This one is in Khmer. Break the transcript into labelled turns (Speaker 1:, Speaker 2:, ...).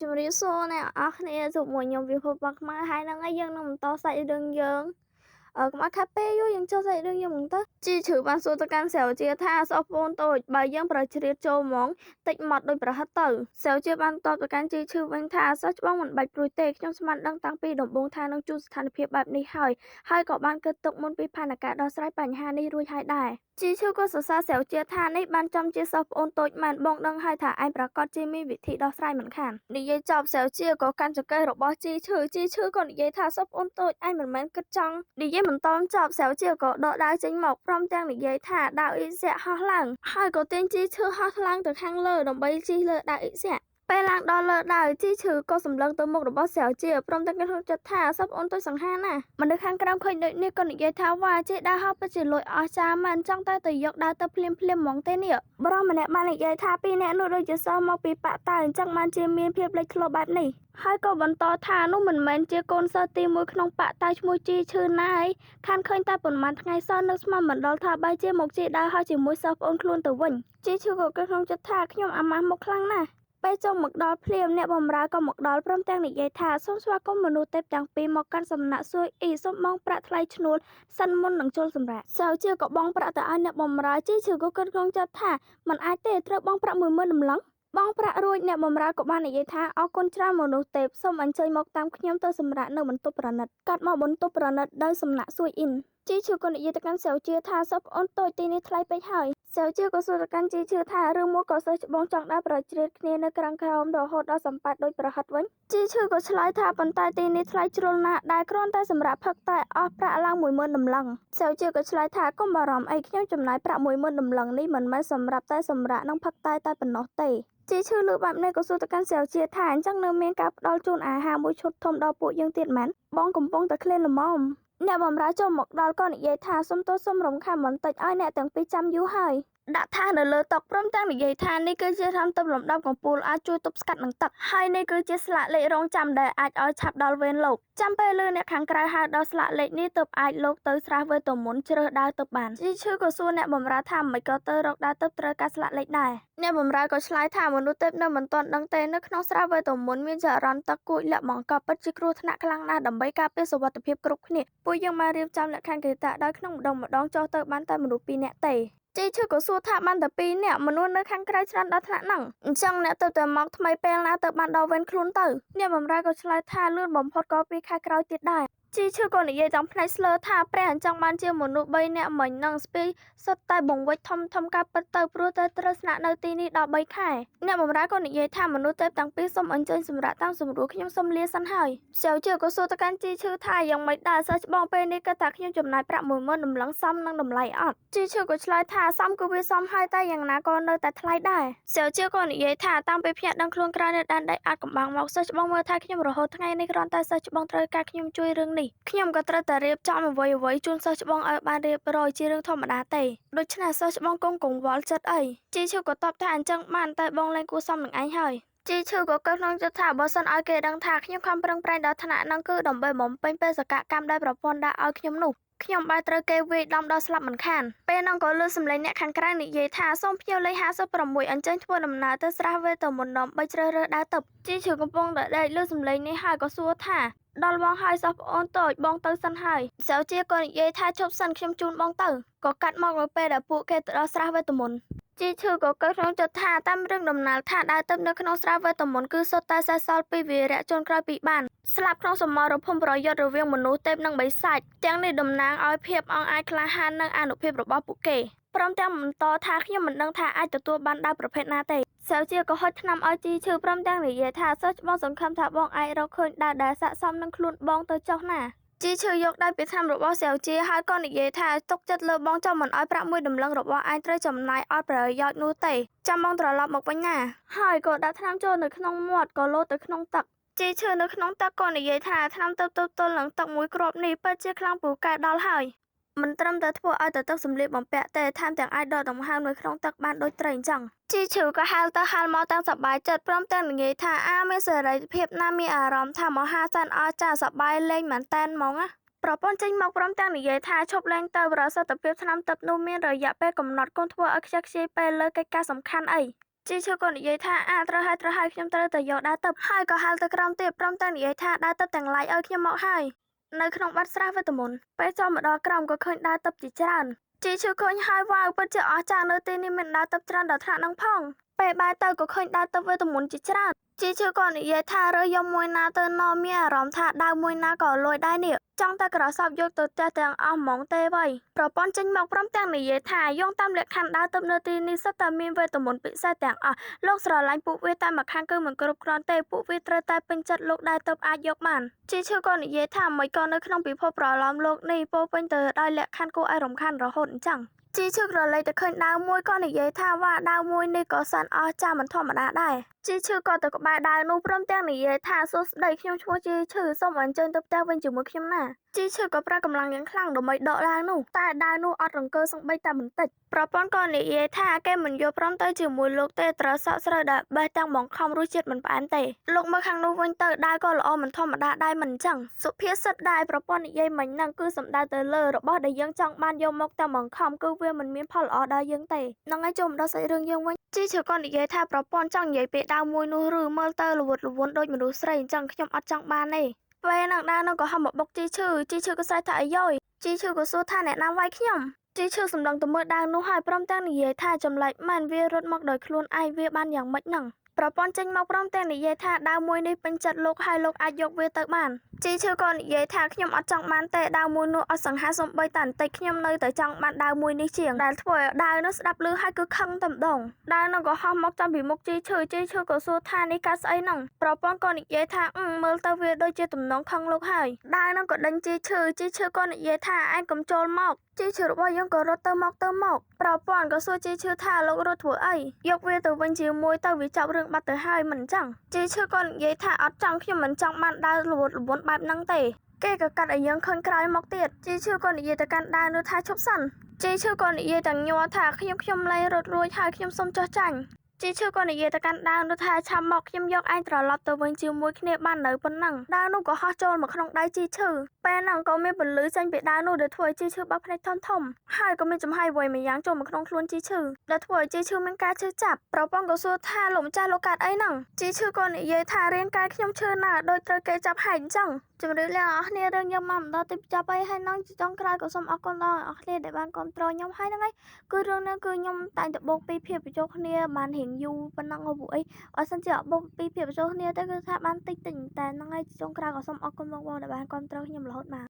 Speaker 1: ជំរាបសួរអ្នកនរអស់គ្នាជួបមួយខ្ញុំវិភពរបស់ខ្មែរហើយនឹងហើយយើងនឹងបន្តសាច់រឿងយើងកុំឲ្យខាត់ពេលយូរយើងចូលសាច់រឿងយើងហ្មងទៅជីជ្រឺបានសួរទៅកាន់សាវជាថាសោះប្អូនតូចបើយើងប្រជ្រៀតចូលហ្មងតិចមកដូចប្រហិតទៅសាវជាបានតបទៅកាន់ជីជ្រឺវិញថាសោះច្បងមិនបាច់ព្រួយទេខ្ញុំស្មានដឹងតាំងពីដំបូងថានឹងជួបស្ថានភាពបែបនេះហើយក៏បានគិតទុកមុនពីផែនការដោះស្រាយបញ្ហានេះរួចហើយដែរជីឈឺក៏សរសើរសាវជាថានេះបានចំជាសិស្សប្អូនតូចមែនបងដឹងហើយថាឯងប្រកាសជាមានវិធីដោះស្រាយមិនខាននិយាយចប់សាវជាក៏កាន់ចង្កេះរបស់ជីឈឺក៏និយាយថាសិស្សប្អូនតូចឯងមិនមែនគិតចង់និយាយមិនតន់ចប់សាវជាក៏ដកដាវចេញមកព្រមទាំងនិយាយថាដាវអ៊ីស្រាហោះឡើងហើយក៏ទាញជីឈឺហោះឡើងទៅខាងលើដើម្បីជិះលើដាវអ៊ីស្រាពេលឡើងដល់លើដាវជីឈឺក៏សម្លឹងទៅមុខរបស់សាវជាព្រមទាំងគិតក្នុងចិត្តថាសិស្សប្អូនតូចសង្ហាណាមនុស្សខាងក្រោមឃើញដូចនេះក៏និយាយថាវ៉ាជិះដាវហោះពិតជាលួចអស្ចារ្យមែនចង់តែទៅយកដាវទៅភ្លាមហ្មងទេនេះបរិសម្នាក់បាននិយាយថាពីរអ្នកនោះដូចជាសិស្សមកពីប៉ាក់តៅអញ្ចឹងបានជាមានភាពលេចធ្លោបែបនេះហើយក៏បន្តថានោះមិនមែនជាកូនសិស្សទី1ក្នុងប៉ាក់តៅឈ្មោះជីឈឺណាយខានឃើញតែប៉ុន្មានថ្ងៃសោះនឹកស្មានមិនដល់ថាបែរជាមកជិះដាវហោះជាមួយសិស្សប្អូនខ្លួនទៅវិញជីឈឺក៏គិតក្នុងចិត្តថាខ្ញុំអាម៉ាស់មកខ្លាំងណាស់ពេលចុះមកដល់ភ្លាមអ្នកបម្រើក៏មកដល់ព្រមទាំងនិយាយថាសូមស្វាគមន៍មនុស្សទេពទាំងពីរមកកាន់សំណាក់សួយអ៊ីសូមបងប្រាក់ថ្លៃឈ្នួលសិនមុននឹងចូលសម្រាប់សាវជាក៏បងប្រាក់ទៅឲ្យអ្នកបម្រើជីឈឺក៏គិតក្នុងចិត្តថាមិនអាចទេត្រូវបងប្រាក់ 10000 ដំឡឹងបងប្រាក់រួចអ្នកបម្រើក៏បាននិយាយថាអរគុណច្រើនមនុស្សទេពសូមអញ្ជើញមកតាមខ្ញុំទៅសម្រាប់នៅបន្ទប់ប្រណិតកាត់មកបន្ទប់ប្រណិតនៅសំណាក់សួយអ៊ីនជីឈឺក៏និយាយទៅកាន់សាវជាថាសិស្សប្អូនតូចទីនេះថ្លៃពេកហើយសាវជាក៏សួរទៅកាន់ជីឈឺថារឿងមួយក៏សិស្សច្បងចង់ដើរប្រជ្រៀតគ្នានៅក្រោមរហូតដល់សម្ប៉ាត់ដូចប្រហិតវិញជីឈឺក៏ឆ្លើយថាប៉ុន្តែទីនេះថ្លៃជ្រុលណាស់ដែលគ្រាន់តែសម្រាប់ផឹកតែអស់ប្រាក់ឡើង 10000 ដំឡឹងសាវជាក៏ឆ្លើយថាកុំបារម្ភអីខ្ញុំចំណាយប្រាក់ 10000 ដំឡឹងនេះមិនមែនសម្រាប់តែសម្រាប់នឹងផឹកតែប៉ុណ្ណោះទេជីឈឺលើបែបនេះក៏សួរទៅកាន់សាវជាថាអញ្ចឹងនៅមានការផ្ដល់ជូនអាហារមួយឈុតធំដល់ពួកយើងទៀតមែនបងកំពុងតែឃ្លានល្មមអ្នកបម្រើចូលមកដល់ក៏និយាយថាសុំទោសសុំរំខានបន្តិចឲ្យអ្នកទាំងពីរចាំយូរហើយដាក់ថានៅលើតុព្រមទាំងនិយាយថានេះគឺជាថ្នាំទិព្វលំដាប់កំពូលអាចជួយទប់ស្កាត់នឹងទឹកហើយនេះគឺជាស្លាកលេខរងចាំដែលអាចឲ្យឆាប់ដល់វេនលោកចាំពេលលើអ្នកខាងក្រៅហៅដល់ស្លាកលេខនេះទើបអាចលោកទៅស្រះវេទមន្តជ្រើសដើរទៅបានជីឈឺក៏សួរអ្នកបម្រើថាមិនក៏ទៅរកដើរទៅត្រូវការស្លាកលេខដែរអ្នកបម្រើក៏ឆ្លើយថាមនុស្សទេពនៅមិនទាន់ដឹងទេនៅក្នុងស្រះវេទមន្តមានចរន្តទឹកគួចលាក់បង្កប់ពិតជាគ្រោះថ្នាក់ខ្លាំងណាស់ដើម្បីការពារសុវត្ថិភាពគ្រប់គ្នាពួកយើងបានរៀបចំលក្ខខណ្ឌគតិដោយក្នុងម្ដងចុះទៅបានតែមនុស្ស2នាក់ទេជីឈឺក៏សួរថាបានតែ2នាក់មនុស្សនៅខាងក្រៅច្រើនដល់ថ្នាក់ហ្នឹងអញ្ចឹងអ្នកទៅតែមកថ្មីពេលណាទៅបានដល់វេនខ្លួនទៅអ្នកបម្រើក៏ឆ្លើយថាលឿនបំផុតក៏ពីខែក្រោយទៀតដែរជីឈឺក៏និយាយទាំងផ្នែកស្លើថាព្រះអញ្ចឹងបានជាមនុស្ស3នាក់មិញនឹងស្ពីសុទ្ធតែបង្វិចធំការពិតទៅព្រោះតែត្រូវស្នាក់នៅទីនេះដល់3ខែអ្នកបម្រើក៏និយាយថាមនុស្សទេពទាំងពីរសូមអញ្ជើញសម្រាប់តាមសម្រួលខ្ញុំសូមលាសិនហើយសាវជាក៏សួរទៅកាន់ជីឈឺថាយ៉ាងម៉េចដែរសិស្សច្បងពេលនេះគាត់ថាខ្ញុំចំណាយប្រាក់ 10000 ដំឡឹងសមនឹងតម្លៃអត់ជីឈឺក៏ឆ្លើយថាសមគឺវាសមហើយតែយ៉ាងណាក៏នៅតែថ្លៃដែរសាវជាក៏និយាយថាតាំងពីភ្នាក់ដឹងខ្លួនក្រៅនៅដែនដីអាចកំបាំងមកសិស្សច្បងមើលថាខ្ញុំរហូតថ្ងៃនេះគ្រាន់តែសិស្សច្បងត្រូវការខ្ញុំជួយរឿងនេះខ្ញុំក៏ត្រូវតែរៀបចំអ្វីជូនសិស្សច្បងឲ្យបានរៀបរយជារឿងធម្មតាទេដូច្នេះសិស្សច្បងកុំកង្វល់ចិត្តអីជីឈឺក៏តបថាអញ្ចឹងបានតែបងលែងគួរសមនឹងឯងហើយជីឈឺក៏គិតក្នុងចិត្តថាបើសិនឲ្យគេដឹងថាខ្ញុំខំប្រឹងប្រែងដល់ថ្នាក់ហ្នឹងគឺដើម្បីបំពេញបេសកកម្មដែលប្រព័ន្ធដាក់ឲ្យខ្ញុំនោះខ្ញុំបែរត្រូវគេវាយដំដល់ស្លាប់មិនខានពេលហ្នឹងក៏លឺសំឡេងអ្នកខាងក្រៅនិយាយថាសូមភ្ញៀវលេខ56អញ្ជើញធ្វើដំណើរទៅស្រះវេទមន្តដើម្បីជ្រើសរើសដើរទឹកជីឈឺកំពុងតែដេកលឺសំឡេងនេះហើយក៏សួរថាដល់បងហើយសិស្សប្អូនតូចបងទៅសិនហើយសាវជាក៏និយាយថាជប់សិនខ្ញុំជូនបងទៅក៏កាត់មកនៅពេលដែលពួកគេទៅដល់ស្រះវេទមន្តជីឈឺក៏កើតក្នុងចិត្តថាតាមរឿងដំណាលថាដើរទឹកនៅក្នុងស្រះវេទមន្តគឺសុទ្ធតែសេសសល់ពីវីរៈជនក្រោយពីបានស្លាប់ក្នុងសមរភូមិប្រយុទ្ធរវាងមនុស្សទេពនិងបិសាចទាំងនេះតំណាងឲ្យភាពអង់អាចក្លាហាននិងអានុភាពរបស់ពួកគេព្រមទាំងបន្តថាខ្ញុំមិនដឹងថាអាចទទួលបានដាវប្រភេទណាទេសាវជាក៏ហុចថ្នាំឲ្យជីឈឺព្រមទាំងនិយាយថាសិស្សច្បងសង្ឃឹមថាបងអាចរកឃើញដាវដែលស័ក្តិសមនឹងខ្លួនបងទៅចុះណាជីឈឺយកដៃពីថ្នាំរបស់សាវជាហើយក៏និយាយថាទុកចិត្តលើបងចាំមិនឲ្យប្រាក់1ដំឡឹងរបស់ឯងត្រូវចំណាយអត់ប្រយោជន៍នោះទេចាំបងត្រឡប់មកវិញណាហើយក៏ដាក់ថ្នាំចូលនៅក្នុងមាត់ក៏លោតទៅក្នុងទឹកជីឈឺនៅក្នុងទឹកក៏និយាយថាថ្នាំទល់នឹងទឹកមួយគ្រាប់នេះពិតជាខ្លាំងពូកែដល់ហើយមិនត្រឹមតែធ្វើឲ្យទៅទឹកសម្លៀកបំពាក់ទេថែមទាំងអាចដកដង្ហើមនៅក្នុងទឹកបានដូចត្រីអញ្ចឹងជីឈឺក៏ហាលទៅហាលមកទាំងសប្បាយចិត្តព្រមទាំងនិយាយថាមានសេរីភាពណាមានអារម្មណ៍ថាមហាសែនអស្ចារ្យសប្បាយលេងមែនតែនហ្មងណាប្រពន្ធចេញមកព្រមទាំងនិយាយថាឈប់លេងទៅប្រសិទ្ធភាពថ្នាំទឹកនោះមានរយៈពេលកំណត់កូនធ្វើឲ្យខ្ជិះខ្ជាយពេលលើកិច្ចការសំខាន់អី ជីឈឺក៏និយាយថាត្រូវហើយខ្ញុំត្រូវតែយកដើរទៅហើយក៏ហាលទៅក្រោមទៀតព្រមទាំងនិយាយថាដើរទៅទាំងឡាយឲ្យខ្ញុំមកហើយនៅក្នុងបាត់ស្រះវេទមន្តពេលចូលមកដល់ក្រោមក៏ឃើញដើរទៅជាច្រើនជីឈឺឃើញហើយវ៉ាវពិតជាអស្ចារ្យនៅទីនេះមានដើរទៅច្រើនដល់ថ្នាក់នឹងផងពេលបែរទៅក៏ឃើញដើរទៅវេទមន្តជាច្រើនជីឈឺក៏និយាយថារើសយកមួយណាទៅណមានអារម្មណ៍ថាដើរមួយណាក៏លួយដែរនេះចង់តែក្រសោបយកទៅផ្ទះទាំងអស់ហ្មងទេវ៉ៃប្រពន្ធចេញមកព្រមទាំងនិយាយថាយោងតាមលក្ខខណ្ឌដើរទៅនៅទីនេះសុទ្ធតែមានវេទមន្តពិសេសទាំងអស់លោកស្រឡាញ់ពួកវាតែម្ខាងគឺមិនគ្រប់គ្រាន់ទេពួកវាត្រូវតែពេញចិត្តលោកដែរទើបអាចយកបានជីឈឺក៏និយាយថាមិនក៏នៅក្នុងពិភពប្រឡំលោកនេះពោពេញទៅដោយលក្ខខណ្ឌគួរឲ្យរំខានរហូតអញ្ចឹងជីឈឺក្រឡេកទៅឃើញដាវមួយក៏និយាយថាវ៉ាដាវមួយនេះក៏សែនអស្ចារ្យមិនធម្មតាដែរជីឈឺក៏ទៅក្បែរដាវនោះព្រមទាំងនិយាយថាសួស្ដីខ្ញុំឈ្មោះជីឈឺសូមអញ្ជើញទៅផ្ទះវិញជាមួយខ្ញុំណាជីឈឺក៏ប្រើកម្លាំងយ៉ាងខ្លាំងដើម្បីដកដាវនោះតែដាវនោះអត់រង្គើសម្បីតែបន្តិចប្រពន្ធក៏និយាយថាគេមិនយកព្រមទៅជាមួយលោកទេត្រូវសក់ស្រូវដែលបេះទាំងបង្ខំរសជាតិមិនផ្អែមទេលោកមើលខាងនោះវិញទៅដាវក៏ល្អមិនធម្មតាដែរមិនអញ្ចឹងសុភាសិតដែលប្រពន្ធនិយាយមិញហ្នឹងគឺសំដៅទៅលើរបស់ដែលយើងចង់បានយកមកតែបង្ខំគឺវាមិនមានផលល្អដល់យើងទេហ្នឹងហើយចូលមកដល់សាច់រឿងយើងវិញជីឈឺក៏និយាយថាប្រពន្ធចង់និយាយពីដាវមួយនោះឬមើលទៅល្វត់ល្វន់ដូចមនុស្សស្រីអញ្ចឹងខ្ញុំអត់ចង់បានទេពេលហ្នឹងដាវនោះក៏ហមមកបុកជីឈឺក៏ស្រែកថាអាយ៉យជីឈឺក៏សួរថាអ្នកណាវាយខ្ញុំជីឈឺសម្ដងទៅមើលដាវនោះហើយព្រមទាំងនិយាយថាចម្លែកមែនវារត់មកដោយខ្លួនឯងវាបានយ៉ាងម៉េចហ្នឹងប្រពន្ធចេញមកព្រមទាំងនិយាយថាដាវមួយនេះពេញចិត្តលោកហើយលោកអាចយកវាទៅបានជីឈឺក៏និយាយថាខ្ញុំអត់ចង់បានទេដាវមួយនោះអត់សង្ហាសំបីតែបន្តិចខ្ញុំនៅតែចង់បានដាវមួយនេះជាងដែលធ្វើឲ្យដាវនោះស្ដាប់ឮហើយគឺខឹងតែម្ដងដាវនោះក៏ហោះមកចំពីមុខជីឈឺក៏សួរថានេះកាស្អីហ្នឹងប្រពន្ធក៏និយាយថាមើលទៅវាដូចជាទំនងខឹងលោកហើយដាវនោះក៏ដេញជីឈឺក៏និយាយថាឯងកុំចូលមកជីឈឺរបស់យើងក៏រត់ទៅមកប្រពន្ធក៏សួរជីឈឺថាលោករត់ធ្វើអីយកវាទៅវិញជាមួយទៅវាចាប់រឿងបាត់ទៅហើយមិនអញ្ចឹងជីឈឺក៏និយាយថាអត់ចង់ខ្ញុំមិនចង់បានដើរល្វត់ល្វន់បែបហ្នឹងទេគេក៏កាត់ឲ្យយើងឃើញក្រោយមកទៀតជីឈឺក៏និយាយទៅកាន់ដាវនោះថាឈប់សិនជីឈឺក៏និយាយទាំងញ័រថាខ្ញុំលែងរត់រួចហើយខ្ញុំសុំចោះចាញ់ជីឈឺក៏និយាយទៅកាន់ដាវនោះថាឆាប់មកខ្ញុំយកឯងត្រឡប់ទៅវិញជាមួយគ្នាបាននៅប៉ុណ្ណឹងដាវនោះក៏ហោះចូលមកក្នុងដៃជីឈឺពេលហ្នឹងក៏មានពន្លឺចេញពីដាវនោះដែលធ្វើឲ្យជីឈឺបាក់ភ្នែកធំហើយក៏មានចំហាយវៃម្យ៉ាងចូលមកក្នុងខ្លួនជីឈឺដែលធ្វើឲ្យជីឈឺមានការឈឺចាប់ប្រពន្ធក៏សួរថាលោកម្ចាស់លោកកាត់អីហ្នឹងជីឈឺក៏និយាយថារាងកាយខ្ញុំឈឺណាស់ដូចត្រូវគេចាប់ហែកអញ្ចឹងជម្រាបលាអ្នកនររឿងយើងមកដល់ទីបញ្ចប់ហើយនឹងចុងក្រោយក៏សូមអរគុណដល់អ្នកនរគ្នាដែលបានគាំទ្រខ្ញុំហើយហ្នឹងហើយគឺរឿងនេះគឺខ្ញុំតែងតែបូកពីភាពបញ្ចូលគ្នាបានរៀងយូរប៉ុណ្ណឹងពួកអីបើសិនជាអត់បូកពីភាពបញ្ចូលគ្នាទៅគឺថាបានតិចតែហ្នឹងហើយចុងក្រោយក៏សូមអរគុណបងប្អូនដែលបានគាំទ្រខ្ញុំរហូតមក